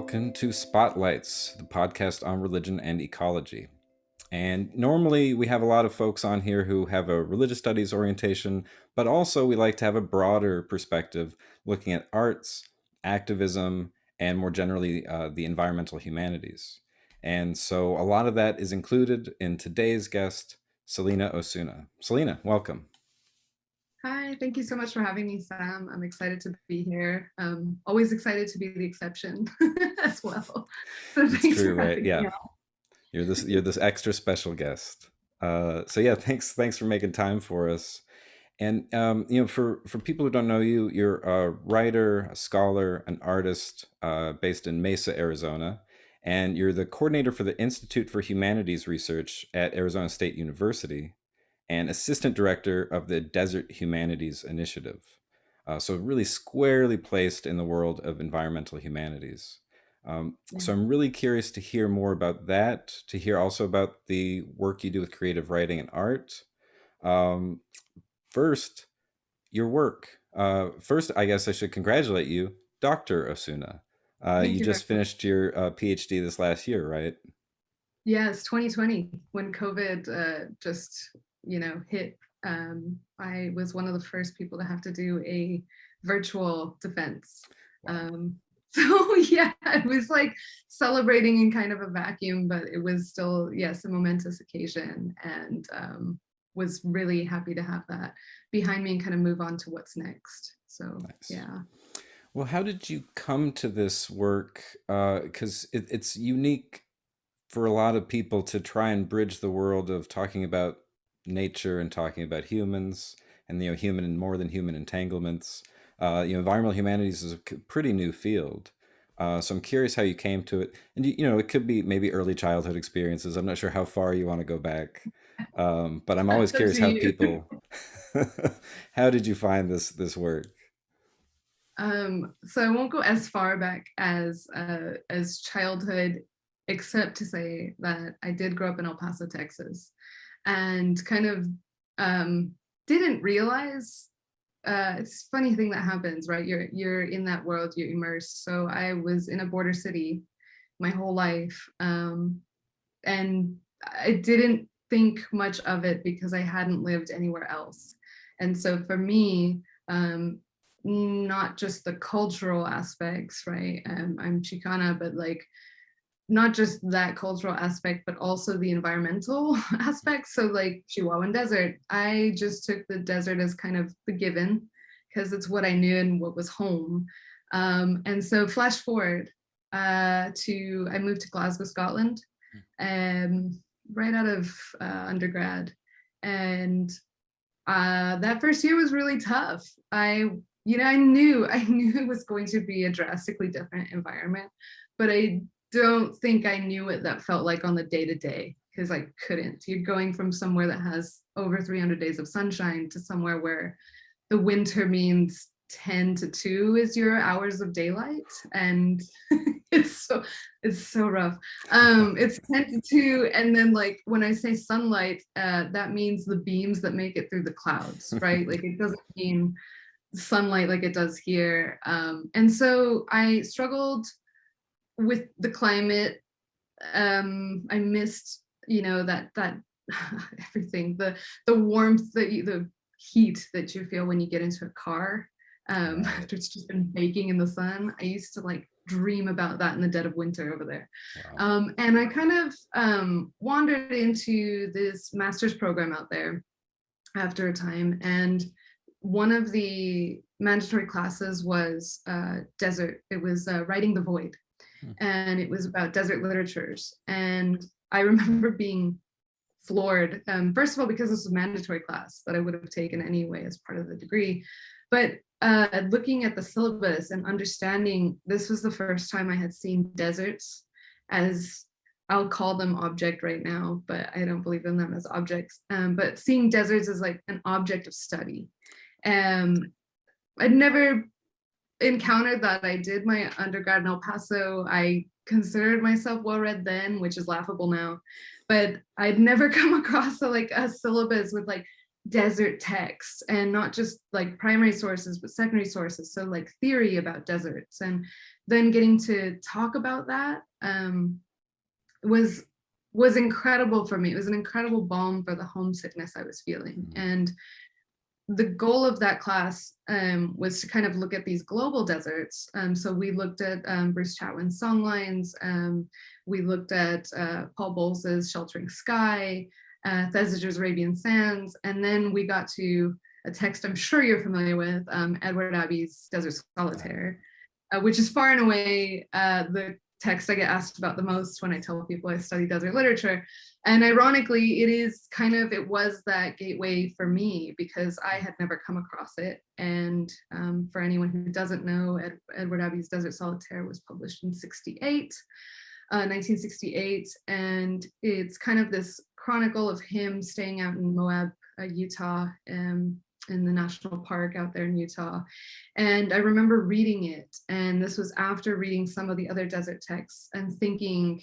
welcome to Spotlights, the podcast on religion and ecology. And normally we have a lot of folks on here who have a religious studies orientation, but also we like to have a broader perspective looking at arts, activism, and more generally the environmental humanities. And so a lot of that is included in today's guest, Celina Osuna. Celina, welcome. Hi, thank you so much for having me, Sam. I'm excited to be here. Always excited to be the exception as well. So It's thanks true, for right? having me Yeah. on. You're this extra special guest. So yeah, thanks for making time for us. And for people who don't know you, you're a writer, a scholar, an artist based in Mesa, Arizona, and you're the coordinator for the Institute for Humanities Research at Arizona State University, and assistant director of the Desert Humanities Initiative. So really squarely placed in the world of environmental humanities. Yeah. So I'm really curious to hear more about that, to hear also about the work you do with creative writing and art. Um, First, your work. First, I guess I should congratulate you, Dr. Osuna. Thank You you very just much. finished your PhD this last year, right? Yes, 2020, when COVID just, hit. I was one of the first people to have to do a virtual defense. Wow. Um, so yeah, it was like celebrating in kind of a vacuum, but it was still, yes, a momentous occasion, and was really happy to have that behind me and kind of move on to what's next. So Nice. yeah. Well, how did you come to this work? Because it's unique for a lot of people to try and bridge the world of talking about nature and talking about humans and human and more than human entanglements. Environmental humanities is a pretty new field. So I'm curious how you came to it, and it could be maybe early childhood experiences. I'm not sure how far you want to go back, but I'm always That's up curious to how you. people. How did you find this work? So I won't go as far back as childhood, except to say that I did grow up in El Paso, Texas, and kind of didn't realize. It's a funny thing that happens, right? You're in that world, you're immersed. So I was in a border city my whole life, and I didn't think much of it because I hadn't lived anywhere else. And so for me, not just the cultural aspects, right? I'm Chicana, but like not just that cultural aspect, but also the environmental aspects. So like Chihuahuan Desert, I just took the desert as kind of the given because it's what I knew and what was home. And so flash forward I moved to Glasgow, Scotland, right out of undergrad. And that first year was really tough. I knew it was going to be a drastically different environment, but I don't think I knew what that felt like on the day to day because I couldn't. You're going from somewhere that has over 300 days of sunshine to somewhere where the winter means 10 to 2 is your hours of daylight, and it's so rough. It's 10 to 2, and then like when I say sunlight, that means the beams that make it through the clouds, right? Like it doesn't mean sunlight like it does here. And so I struggled with the climate. I missed, that everything, the warmth, the heat that you feel when you get into a car Right. after it's just been baking in the sun. I used to like dream about that in the dead of winter over there. Wow. And I kind of wandered into this master's program out there after a time, and one of the mandatory classes was desert. It was Writing the Void, Hmm. and it was about desert literatures. And I remember being floored, first of all, because this was a mandatory class that I would have taken anyway as part of the degree. But looking at the syllabus and understanding, this was the first time I had seen deserts as, I'll call them object right now, but I don't believe in them as objects. But seeing deserts as like an object of study. Um, I'd never encountered that. I did my undergrad in El Paso. I considered myself well read then, which is laughable now, but I'd never come across like a syllabus with like desert texts, and not just like primary sources but secondary sources, so like theory about deserts, and then getting to talk about that was incredible for me. It was an incredible balm for the homesickness I was feeling. Mhm. And the goal of that class was to kind of look at these global deserts. So we looked at Bruce Chatwin's Songlines. We looked at Paul Bowles's Sheltering Sky, Thesiger's Arabian Sands, and then we got to a text I'm sure you're familiar with, Edward Abbey's Desert Solitaire, which is far and away the text I get asked about the most when I tell people I study desert literature. And ironically, it was that gateway for me because I had never come across it. And for anyone who doesn't know, Edward Abbey's Desert Solitaire was published in 1968. And it's kind of this chronicle of him staying out in Moab, Utah, in the national park out there in Utah. And I remember reading it, and this was after reading some of the other desert texts and thinking,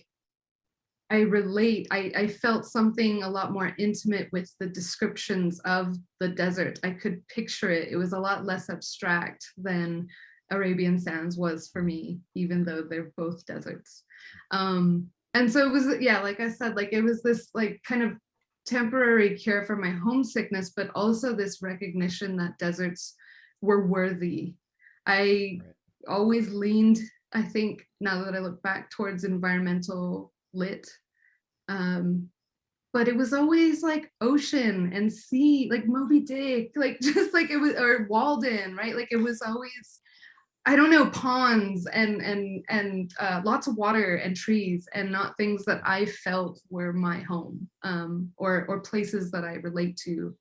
I felt something a lot more intimate with the descriptions of the desert. I could picture it. It was a lot less abstract than Arabian Sands was for me, even though they're both deserts. And so it was, yeah, like I said, like it was this like kind of temporary cure for my homesickness, but also this recognition that deserts were worthy. I Right. always leaned, I think, now that I look back, towards environmental lit. Um, but it was always like ocean and sea, like Moby Dick, like just like it was, or Walden, right? Like it was always, I don't know, ponds and lots of water and trees, and not things that I felt were my home, or places that I relate to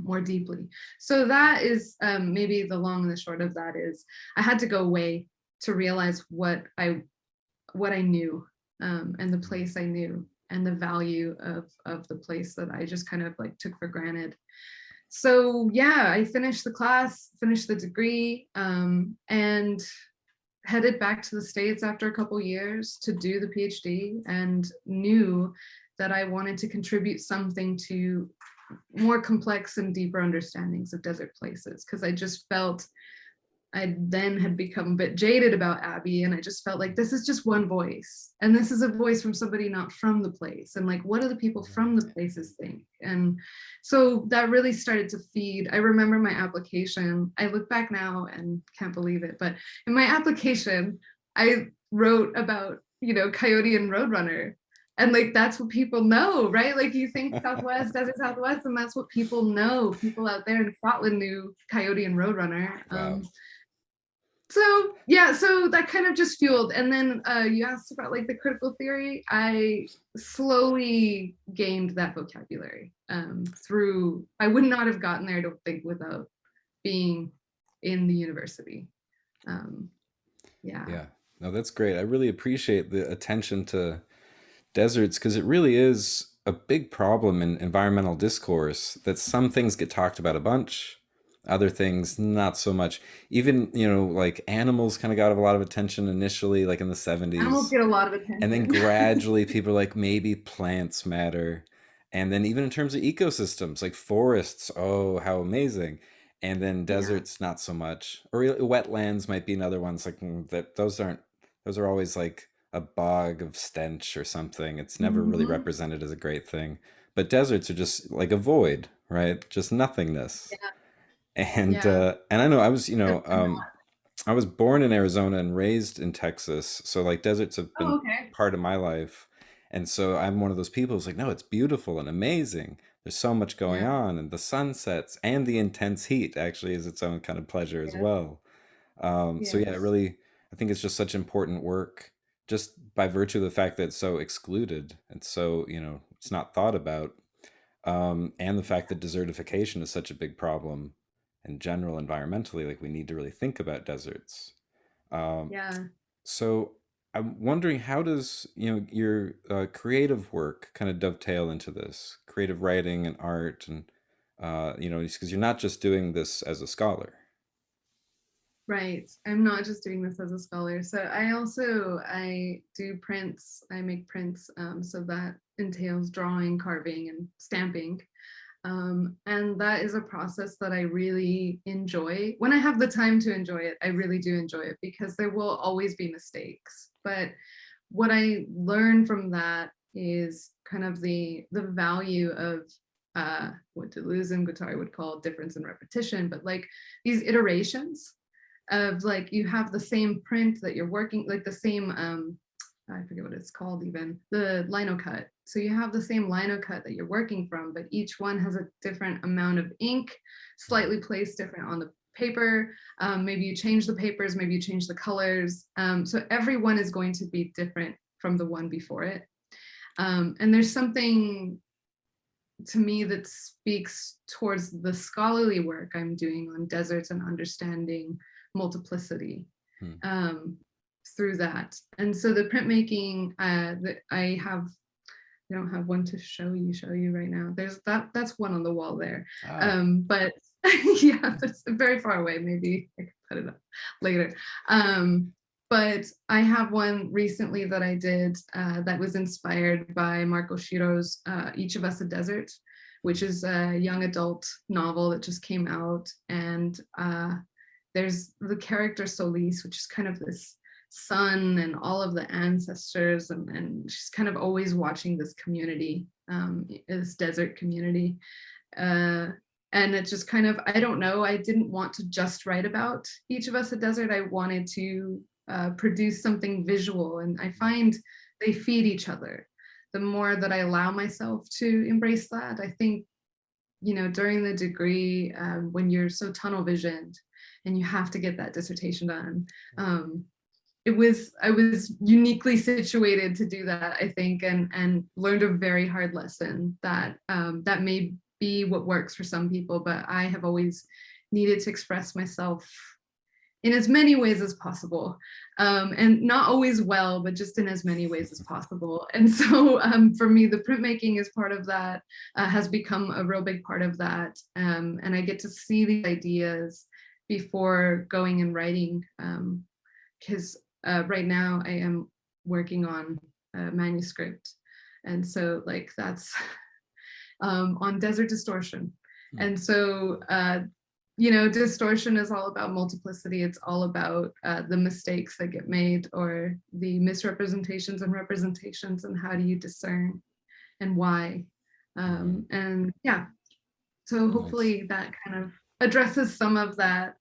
more deeply. So that is maybe the long and the short of that is I had to go away to realize what I knew, and the place I knew, and the value of the place that I just kind of like took for granted. So yeah, I finished the class, finished the degree, and headed back to the States after a couple years to do the PhD, and knew that I wanted to contribute something to more complex and deeper understandings of desert places, because I just felt I then had become a bit jaded about Abbey, and I just felt like this is just one voice, and this is a voice from somebody not from the place, and like what do the people from Right. the places think? And so that really started to feed. I remember my application, I look back now and can't believe it, but in my application I wrote about, Coyote and Roadrunner, and like that's what people know, right? Like you think Southwest, Desert Southwest, and that's what people know. People out there in Scotland knew Coyote and Roadrunner. Wow. So yeah, so that kind of just fueled. And then you asked about like the critical theory. I slowly gained that vocabulary through, I would not have gotten there, I don't think, without being in the university. um, yeah. Yeah. No, that's great. I really appreciate the attention to deserts because it really is a big problem in environmental discourse that some things get talked about a bunch, other things not so much. Even, like animals kind of got a lot of attention initially, like in the Animals 70s. get a lot of And then attention. gradually people are like, maybe plants matter. And then even in terms of ecosystems, like forests, oh, how amazing. And then Yeah. deserts, not so much. Or wetlands might be another one. It's like that those are always like a bog of stench or something. It's never really Hmm. represented as a great thing. But deserts are just like a void, right? Just nothingness. Yeah. Yeah. And I know I was, Just I was born in Arizona and raised in Texas, so like deserts have oh, been okay. part of my life. And so I'm one of those people who's like, no, it's beautiful and amazing. There's so much going Yeah. on, and the sunsets and the intense heat actually is its own kind of pleasure as Yes. well. So yeah, Yes. really, I think it's just such important work, just by virtue of the fact that it's so excluded and so, it's not thought about, and the fact that desertification is such a big problem in general environmentally. Like we need to really think about deserts. Um, Yeah. so I'm wondering, how does your creative work kind of dovetail into this creative writing and art, and because you're not just doing this as a scholar. Right. I'm not just doing this as a scholar. So I do prints. I make prints. So that entails drawing, carving, and stamping. And that is a process that I really enjoy. When I have the time to enjoy it, I really do enjoy it, because there will always be mistakes. But what I learn from that is kind of the value of what Deleuze and Guattari would call difference and repetition, but like these iterations of, like, you have the same print that you're working, like the same I forget what it's called, even the lino cut. So you have the same lino cut that you're working from, but each one has a different amount of ink, slightly placed different on the paper. Maybe you change the papers, maybe you change the colors. So every one is going to be different from the one before it. And there's something to me that speaks towards the scholarly work I'm doing on deserts and understanding multiplicity. Um, through that. And so the printmaking that I don't have one to show you right now. There's that's one on the wall there. But yeah, that's very far away. Maybe I could put it up later. But I have one recently that I did that was inspired by Marco Shiro's Each of Us a Desert, which is a young adult novel that just came out. And there's the character Solis, which is kind of this sun and all of the ancestors, and she's kind of always watching this community, this desert community. And it just kind of, I don't know, I didn't want to just write about Each of Us a Desert. I wanted to produce something visual, and I find they feed each other. The more that I allow myself to embrace that, I think, during the degree, when you're so tunnel visioned and you have to get that dissertation done, I was uniquely situated to do that, I think, and learned a very hard lesson that that may be what works for some people, but I have always needed to express myself in as many ways as possible, and not always well, but just in as many ways as possible. And so for me, the printmaking is part of that, has become a real big part of that, and I get to see the ideas before going and writing, because right now I am working on a manuscript, and so like that's on Desert Distortion. And so Distortion is all about multiplicity. It's all about the mistakes that get made, or the misrepresentations and representations, and how do you discern and why. And yeah, so hopefully that kind of addresses some of that.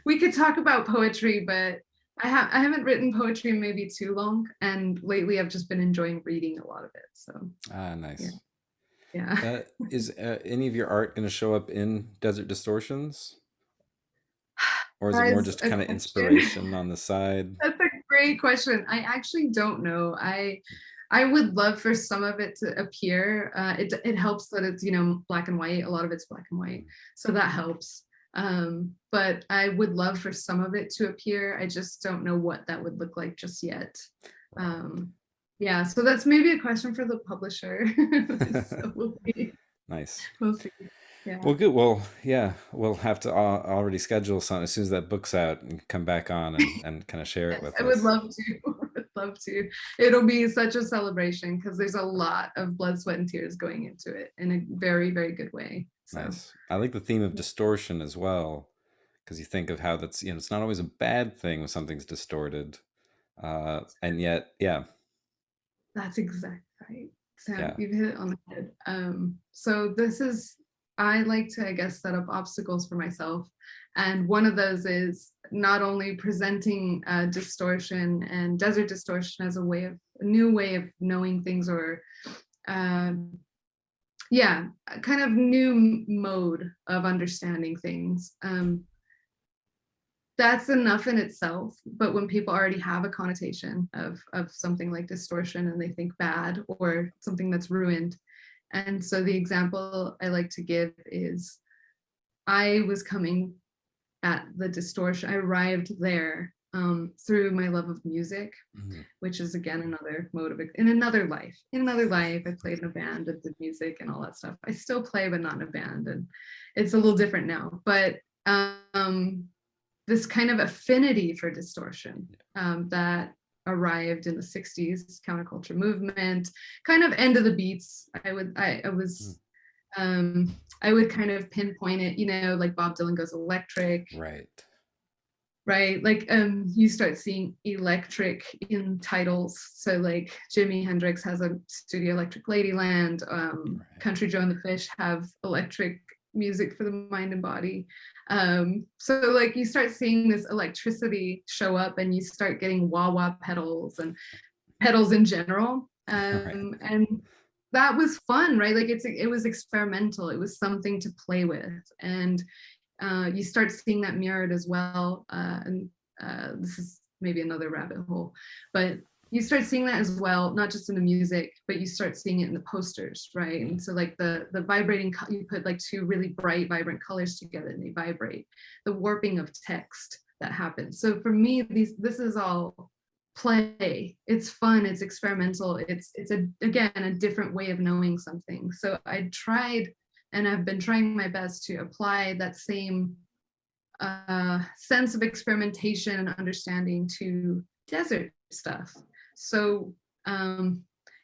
We could talk about poetry, but I haven't written poetry in maybe too long, and lately I've just been enjoying reading a lot of it. So Nice. yeah. Is any of your art going to show up in Desert Distortions, or is it more That's just a kind of question. inspiration on the side? That's a great question. I actually don't know. I would love for some of it to appear. It helps that it's black and white. A lot of it's black and white, so that helps. But I would love for some of it to appear. I just don't know what that would look like just yet. Yeah, so that's maybe a question for the publisher. So we'll see. Nice. We'll see. Yeah. Well, good. Well, yeah, we'll have to already schedule something as soon as that book's out and come back on and kind of share it Yes, with I would us. love to. I would love to. It'll be such a celebration, because there's a lot of blood, sweat, and tears going into it in a very, very good way. So Nice. I like the theme of distortion as well, because you think of how that's, it's not always a bad thing when something's distorted. And yet, yeah, that's exactly right. Sam, yeah. you've hit it on the head. So this is, I like to, I guess, set up obstacles for myself. And one of those is not only presenting distortion and desert distortion as a new way of knowing things, or yeah, a kind of new mode of understanding things. That's enough in itself, but when people already have a connotation of something like distortion, and they think bad or something that's ruined. And so the example I like to give is, I was coming at the distortion, I arrived there through my love of music, which is again another mode of, in another life. In another life, I played in a band and did music and all that stuff. I still play, but not in a band, and it's a little different now. But this kind of affinity for distortion that arrived in the 60s counterculture movement, kind of end of the beats. I was I would kind of pinpoint it, like Bob Dylan goes electric, Right. right? Like you start seeing electric in titles. So like Jimi Hendrix has a studio Electric Ladyland, Right. Country Joe and the Fish have electric music for the mind and body. So like you start seeing this electricity show up and you start getting wah wah pedals and pedals in general. Right. And that was fun, right? Like it was experimental. It was something to play with. And you start seeing that mirrored as well. And this is maybe another rabbit hole, but you start seeing that as well, not just in the music, but you start seeing it in the posters, right? Mm. And so like the vibrating, you put like two really bright, vibrant colors together and they vibrate. The warping of text that happens. So for me, this is all play. It's fun. It's experimental. It's again a different way of knowing something. So I tried and I've been trying my best to apply that same sense of experimentation and understanding to desert stuff. So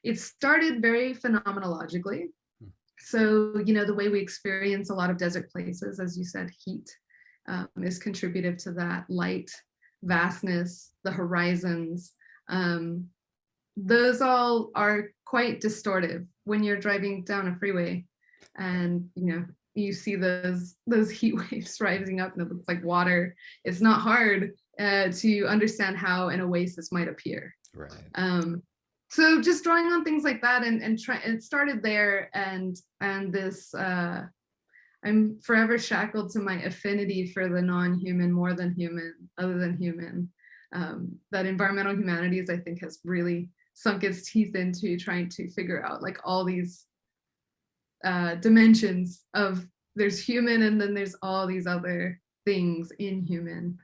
it started very phenomenologically. So, the way we experience a lot of desert places, as you said, heat is contributive to that, light, vastness, the horizons. Um, those all are quite distortive when you're driving down a freeway and you see those heat waves rising up and it looks like water. It's not hard to understand how an oasis might appear. Right. So just drawing on things like that and try, it started there. And this I'm forever shackled to my affinity for the non-human, more than human, other than human. That environmental humanities, I think, has really sunk its teeth into trying to figure out like all these dimensions of there's human and then there's all these other things in human.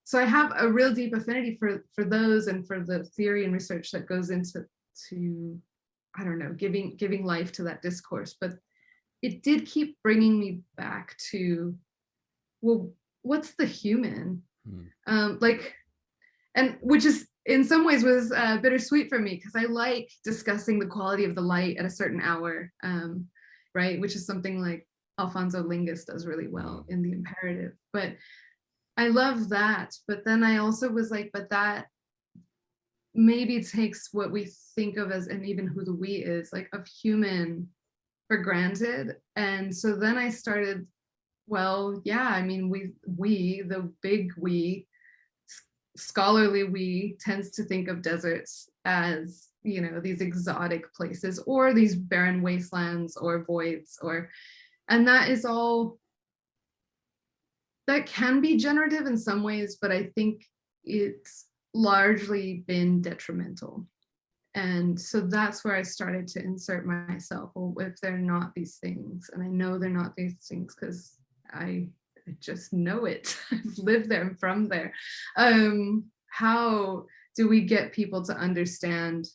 So I have a real deep affinity for those and for the theory and research that goes into I don't know, giving life to that discourse. But it did keep bringing me back to, well, what's the human? Mm. Like, and which is in some ways was bittersweet for me because I like discussing the quality of the light at a certain hour, right? Which is something like Alfonso Lingus does really well Mm. in The Imperative. But I love that. But then I also was like, but that maybe takes what we think of as, and even who the we is, like of human for granted. And so then I started, well, yeah, I mean, the big we, scholarly we tends to think of deserts as these exotic places or these barren wastelands or voids, and that is all, that can be generative in some ways, but I think it's largely been detrimental. And so that's where I started to insert myself. Well, if they're not these things, and I know they're not these things because I just know it. I've lived there, I'm from there. How do we get people to understand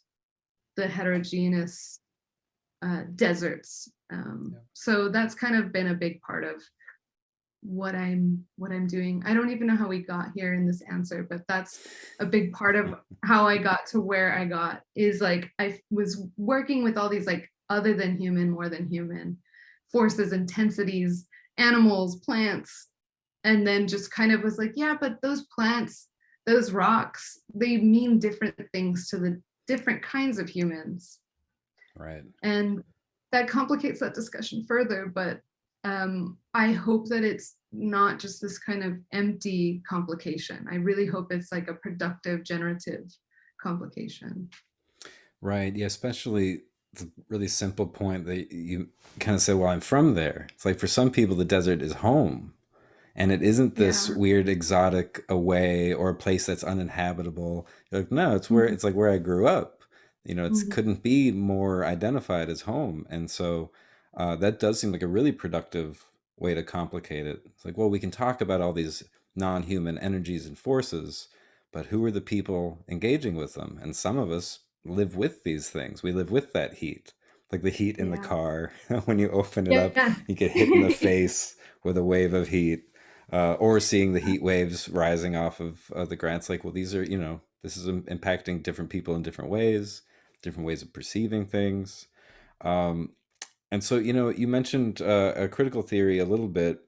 the heterogeneous deserts? Yeah. So that's kind of been a big part of what I'm doing. I don't even know how we got here in this answer, but that's a big part of how I got to where I got, is like I was working with all these like other than human, more than human forces, intensities, animals, plants, and then just kind of was like, yeah, but those plants, those rocks, they mean different things to the different kinds of humans. Right. And that complicates that discussion further, but I hope that it's not just this kind of empty complication. I really hope it's like a productive, generative complication. Right. Yeah. Especially the really simple point that you kind of said, well, I'm from there. It's like for some people, the desert is home. And it isn't this Yeah. weird exotic away or a place that's uninhabitable. You're like, no, Mhm. it's like where I grew up. It's Mhm. couldn't be more identified as home. And so that does seem like a really productive way to complicate it. It's like, well, we can talk about all these non-human energies and forces, but who are the people engaging with them? And some of us live with these things. We live with that heat, like the heat in the Yeah. car. When you open it up, Yeah. you get hit in the face with a wave of heat, or seeing the heat waves rising off of the ground. It's like, well, these are, this is impacting different people in different ways of perceiving things. Um, And so, you mentioned a critical theory a little bit,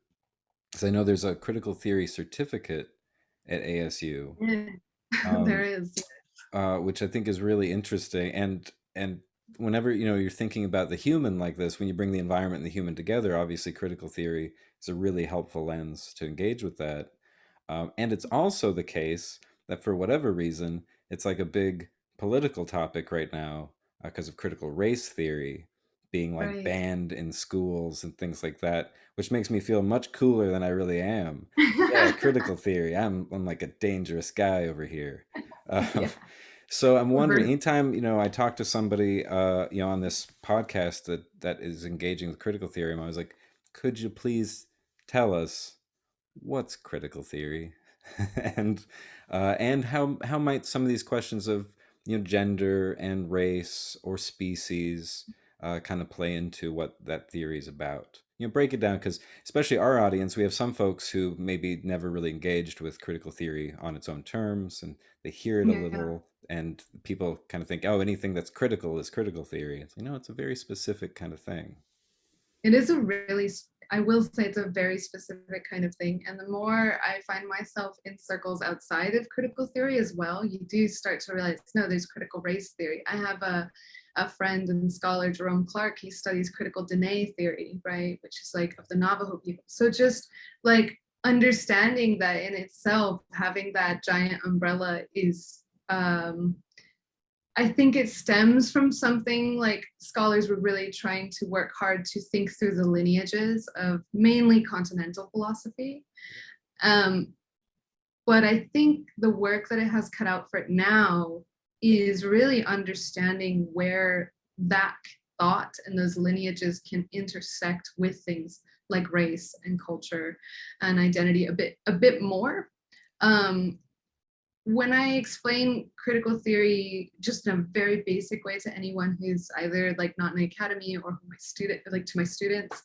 because I know there's a critical theory certificate at ASU. Yeah. There Um, is. which I think is really interesting. And whenever you're thinking about the human like this, when you bring the environment and the human together, obviously critical theory is a really helpful lens to engage with that. And it's also the case that for whatever reason, it's like a big political topic right now because of critical race theory being like Right. banned in schools and things like that, which makes me feel much cooler than I really am. Yeah, critical theory. I'm like a dangerous guy over here. Um, Yeah. so I'm wondering, Over. anytime I talk to somebody, on this podcast that is engaging with critical theory, I'm always like, could you please tell us what's critical theory, and how might some of these questions of gender and race or species kind of play into what that theory is about. Break it down, because especially our audience, we have some folks who maybe never really engaged with critical theory on its own terms, and they hear it a Yeah. little, and people kind of think, oh, anything that's critical is critical theory. It's like, no, it's a very specific kind of thing. It is a really, I will say it's a very specific kind of thing. And the more I find myself in circles outside of critical theory as well, you do start to realize, no, there's critical race theory. I have a friend and scholar, Jerome Clark, he studies critical Dene theory, right? Which is like of the Navajo people. So just like understanding that in itself, having that giant umbrella is, I think it stems from something like scholars were really trying to work hard to think through the lineages of mainly continental philosophy. Um, but I think the work that it has cut out for it now is really understanding where that thought and those lineages can intersect with things like race and culture and identity a bit more. Um, when I explain critical theory just in a very basic way to anyone who's either like not in the academy or my student, like to my students,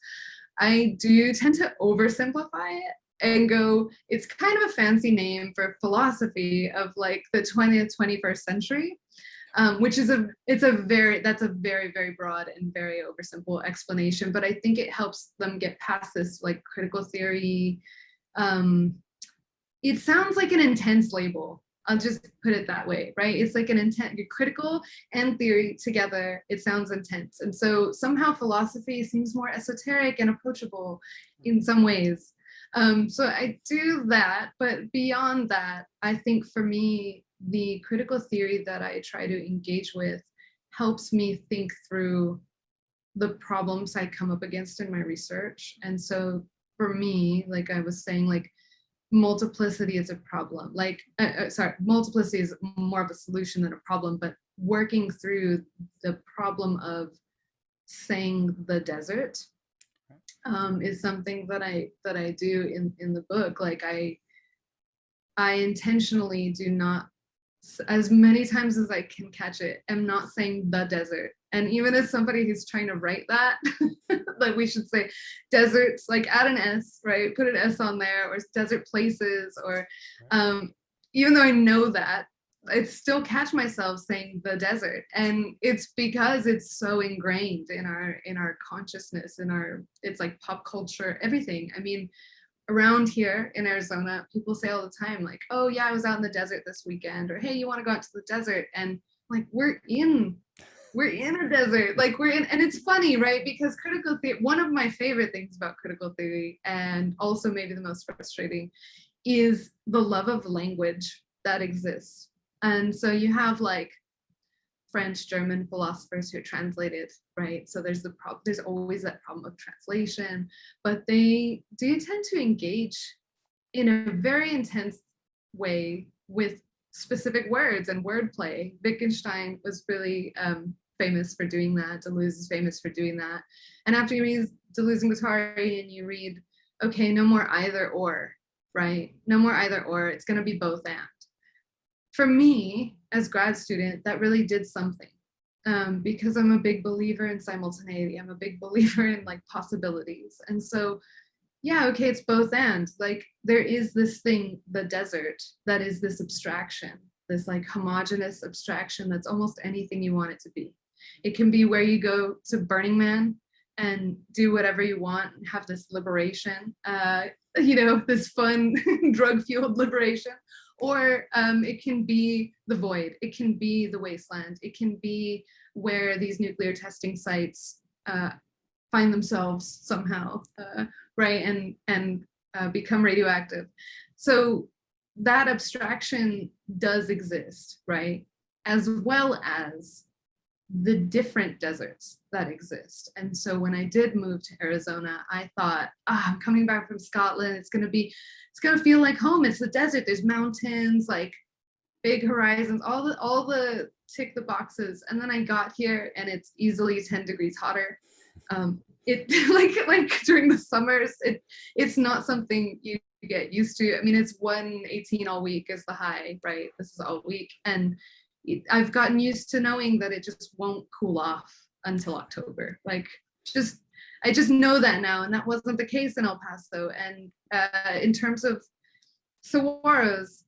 I do tend to oversimplify it and go, it's kind of a fancy name for philosophy of like the 20th, 21st century, which is that's a very, very broad and very oversimple explanation. But I think it helps them get past this like critical theory. Um, it sounds like an intense label. I'll just put it that way, right? It's like an intent, critical and theory together. It sounds intense. And so somehow philosophy seems more esoteric and approachable in some ways. So I do that, but beyond that, I think for me, the critical theory that I try to engage with helps me think through the problems I come up against in my research. And so for me, like I was saying, like multiplicity is a problem. Like, sorry, multiplicity is more of a solution than a problem, but working through the problem of saying the desert is something that I do in the book. Like I intentionally do not, as many times as I can catch it, am not saying the desert. And even as somebody who's trying to write that, like we should say deserts, like add an S, right? Put an S on there, or desert places, or even though I know that, I still catch myself saying the desert. And it's because it's so ingrained in our consciousness, in our, it's like pop culture, everything. I mean, around here in Arizona, people say all the time, like, oh yeah, I was out in the desert this weekend, or hey, you want to go out to the desert? And like, we're in a desert, like we're in, and it's funny, right? Because critical theory, one of my favorite things about critical theory, and also maybe the most frustrating, is the love of language that exists. And so you have like French, German philosophers who are translated, right? So there's always that problem of translation, but they do tend to engage in a very intense way with specific words and wordplay. Wittgenstein was really famous for doing that. Deleuze is famous for doing that. And after you read Deleuze and Guattari and you read, okay, no more either or, right? No more either or. It's going to be both and. For me, as grad student, that really did something. Because I'm a big believer in simultaneity. I'm a big believer in like possibilities. And so yeah, okay, it's both and. Like there is this thing, the desert, that is this abstraction, this like homogenous abstraction that's almost anything you want it to be. It can be where you go to Burning Man and do whatever you want and have this liberation, this fun drug fueled liberation. Or it can be the void, it can be the wasteland, it can be where these nuclear testing sites find themselves somehow, right, and become radioactive. So that abstraction does exist, right, as well as the different deserts that exist. And so when I did move to Arizona, I thought, I'm coming back from Scotland. It's gonna feel like home. It's the desert. There's mountains, like big horizons, all the tick the boxes. And then I got here and it's easily 10 degrees hotter. It like during the summers, it's not something you get used to. I mean, it's 118 all week is the high, right? This is all week. And I've gotten used to knowing that it just won't cool off until October. Just I just know that now, and that wasn't the case in El Paso. And in terms of saguaros,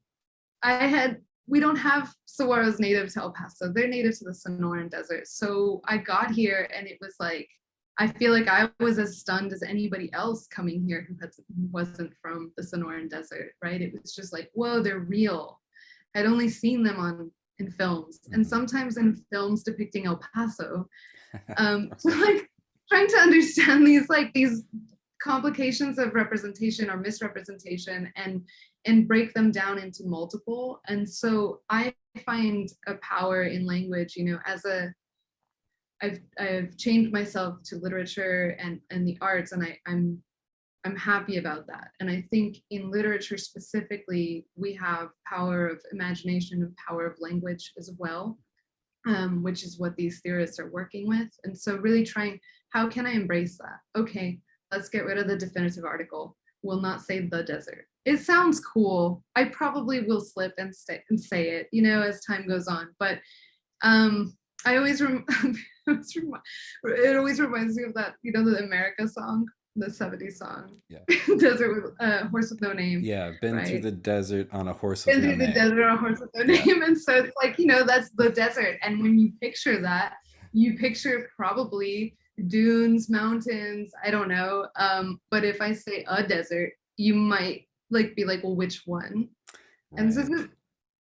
we don't have saguaros native to El Paso. They're native to the Sonoran Desert. So I got here, and it was like I feel like I was as stunned as anybody else coming here who wasn't from the Sonoran Desert, right? It was just like, whoa, they're real. I'd only seen them in films, and sometimes in films depicting El Paso. So like trying to understand these complications of representation or misrepresentation and break them down into multiple. And so I find a power in language, I've changed myself to literature and the arts, and I'm happy about that. And I think in literature specifically, we have power of imagination and power of language as well, which is what these theorists are working with. And so really trying, how can I embrace that? Okay, let's get rid of the definitive article. We'll not say the desert. It sounds cool. I probably will slip and say it, as time goes on. But I always it always reminds me of that, the America song, the 70s song. Yeah. Desert with Horse with No Name. Yeah, been through Right? the desert on a horse with Been no through the name. desert on a horse with no Yeah. name. And so it's like, that's the desert. And when you picture that, you picture probably dunes, mountains, I don't know. But if I say a desert, you might be like, well, which one? Right. And so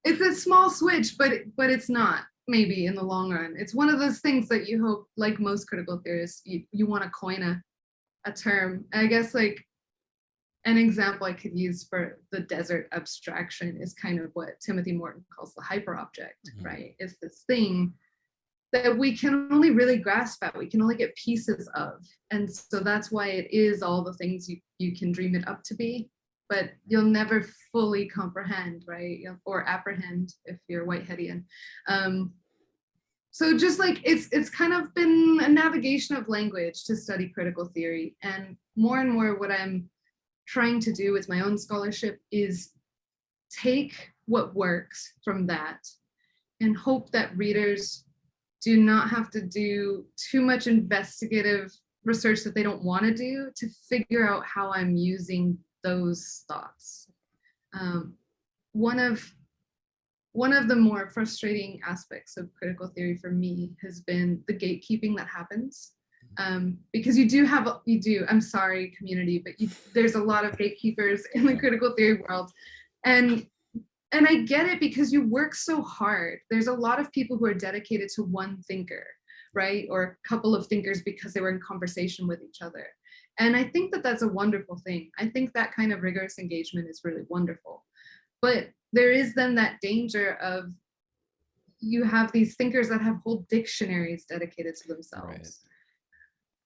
it's a small switch, but it's not, maybe in the long run. It's one of those things that you hope, like most critical theorists, you want to coin a term. I guess like an example I could use for the desert abstraction is kind of what Timothy Morton calls the hyperobject, right? It's this thing that we can only really grasp at, we can only get pieces of. And so that's why it is all the things you can dream it up to be, but you'll never fully comprehend, right? Or apprehend if you're Whiteheadian. So just like it's kind of been a navigation of language to study critical theory. And more what I'm trying to do with my own scholarship is take what works from that and hope that readers do not have to do too much investigative research that they don't want to do to figure out how I'm using those thoughts. One of the more frustrating aspects of critical theory for me has been the gatekeeping that happens. Because I'm sorry, community, but there's a lot of gatekeepers in the critical theory world. And I get it, because you work so hard. There's a lot of people who are dedicated to one thinker, right? Or a couple of thinkers because they were in conversation with each other. And I think that that's a wonderful thing. I think that kind of rigorous engagement is really wonderful. But there is then that danger of you have these thinkers that have whole dictionaries dedicated to themselves. Right.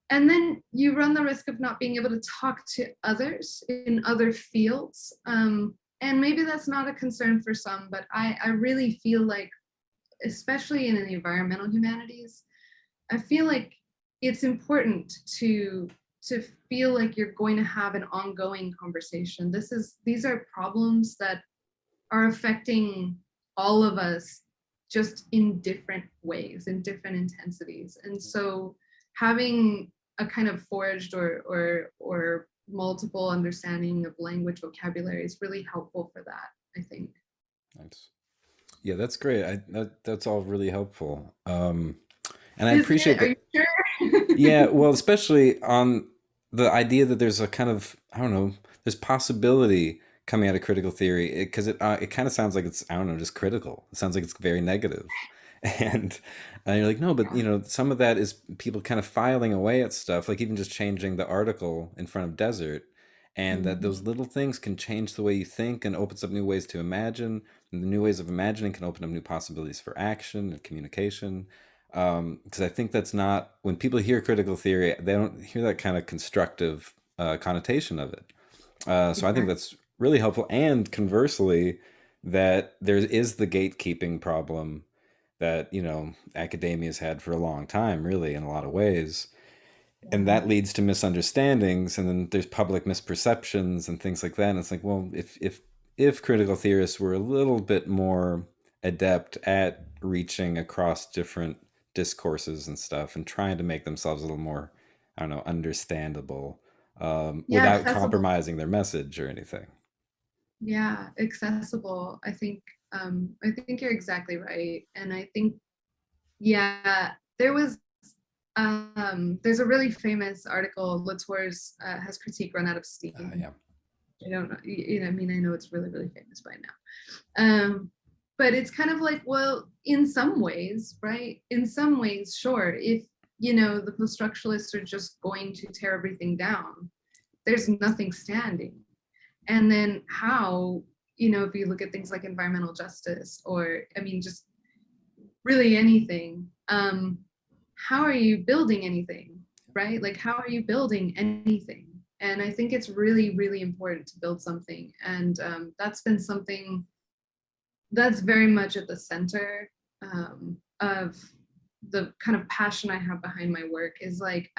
And then you run the risk of not being able to talk to others in other fields. And maybe that's not a concern for some, but I really feel like, especially in the environmental humanities, I feel like it's important to feel like you're going to have an ongoing conversation. These are problems that are affecting all of us, just in different ways, in different intensities. And so having a kind of forged or multiple understanding of language vocabulary is really helpful for that, I think. Nice. Yeah, that's great. That's all really helpful. And I Is appreciate it? Are you that. Yeah, sure? well, especially on the idea that there's a kind of, I don't know, there's possibility coming out of critical theory, because it kind of sounds like it's, I don't know, just critical. It sounds like it's very negative. And you're like, no, but Yeah. some of that is people kind of filing away at stuff, like even just changing the article in front of Desert, and that those Mhm. little things can change the way you think and opens up new ways to imagine. And the new ways of imagining can open up new possibilities for action and communication. Because I think that's not, when people hear critical theory, they don't hear that kind of constructive connotation of it. So I think Exactly. that's really helpful. And conversely, that there is the gatekeeping problem that academia's had for a long time, really, in a lot of ways, and Yeah. that leads to misunderstandings, and then there's public misperceptions and things like that. And it's like, well, if critical theorists were a little bit more adept at reaching across different discourses and stuff and trying to make themselves a little more, I don't know, understandable, Yeah, without accessible. compromising their message or anything. Yeah, accessible. I think you're exactly right. And I think, yeah, there's a really famous article, Latour's has critique run out of steam. Yeah. I don't know, I mean, I know it's really, really famous by now. But it's kind of like, well, in some ways, right? In some ways, sure, if the post-structuralists are just going to tear everything down, there's nothing standing. And then how, if you look at things like environmental justice, or I mean just really anything, how are you building anything, right? Like, how are you building anything? And I think it's really, really important to build something. And that's been something that's very much at the center of the kind of passion I have behind my work. Is like,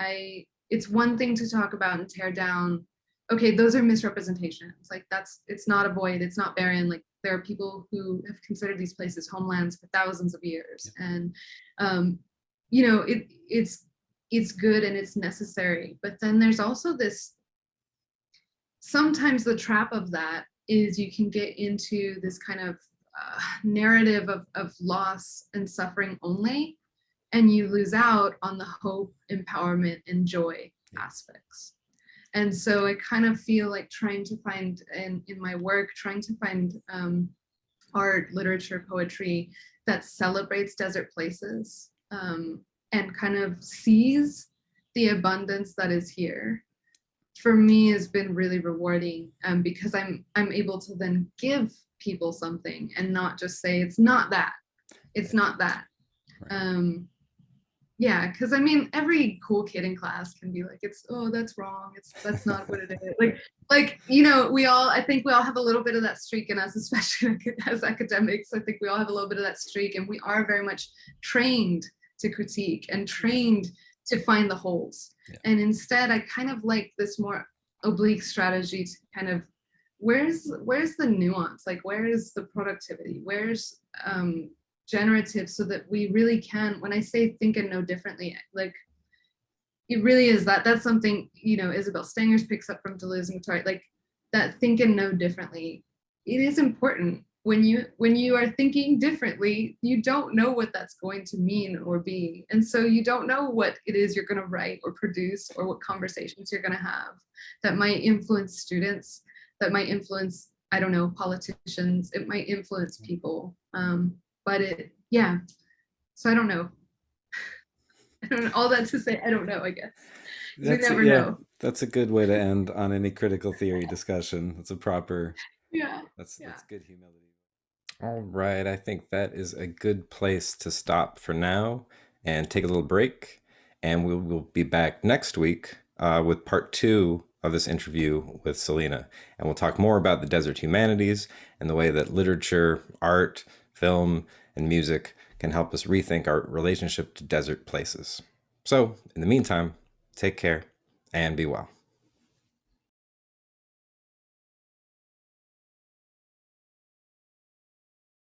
it's one thing to talk about and tear down, okay, those are misrepresentations, like it's not a void, it's not barren, like there are people who have considered these places homelands for thousands of years. And um it's good and it's necessary, but then there's also this, sometimes the trap of that is you can get into this kind of narrative of loss and suffering only, and you lose out on the hope, empowerment, and joy Yeah. aspects. And so I kind of feel like trying to find, in my work, trying to find art, literature, poetry that celebrates desert places, and kind of sees the abundance that is here, for me has been really rewarding, because I'm able to then give people something and not just say it's not that, it's Right. not that. Right. um yeah, because I mean every cool kid in class can be like, it's, oh, that's wrong, it's, that's not what it is, like we all, I think we all have a little bit of that streak in us, especially as academics. I think we all have a little bit of that streak, and we are very much trained to critique and Yeah. trained to find the holes. Yeah. And instead I kind of like this more oblique strategy to kind of, where's the nuance, like where's the productivity, where's generative, so that we really can, when I say think and know differently, like it really is that, that's something Isabel Stangers picks up from Deleuze and Guattari, like that think and know differently. It is important. When you are thinking differently, you don't know what that's going to mean or be, and so you don't know what it is you're going to write or produce, or what conversations you're going to have that might influence students, that might influence, I don't know, politicians, it might influence people. But yeah, so I don't know. I don't know. All that to say, I don't know, I guess. Because we That's never yeah. know. That's a good way to end on any critical theory discussion. That's a proper. Yeah. That's Yeah. good humility. All right, I think that is a good place to stop for now and take a little break. And we'll be back next week with part two of this interview with Celina. And we'll talk more about the desert humanities and the way that literature, art, film, and music can help us rethink our relationship to desert places. So, in the meantime, take care and be well.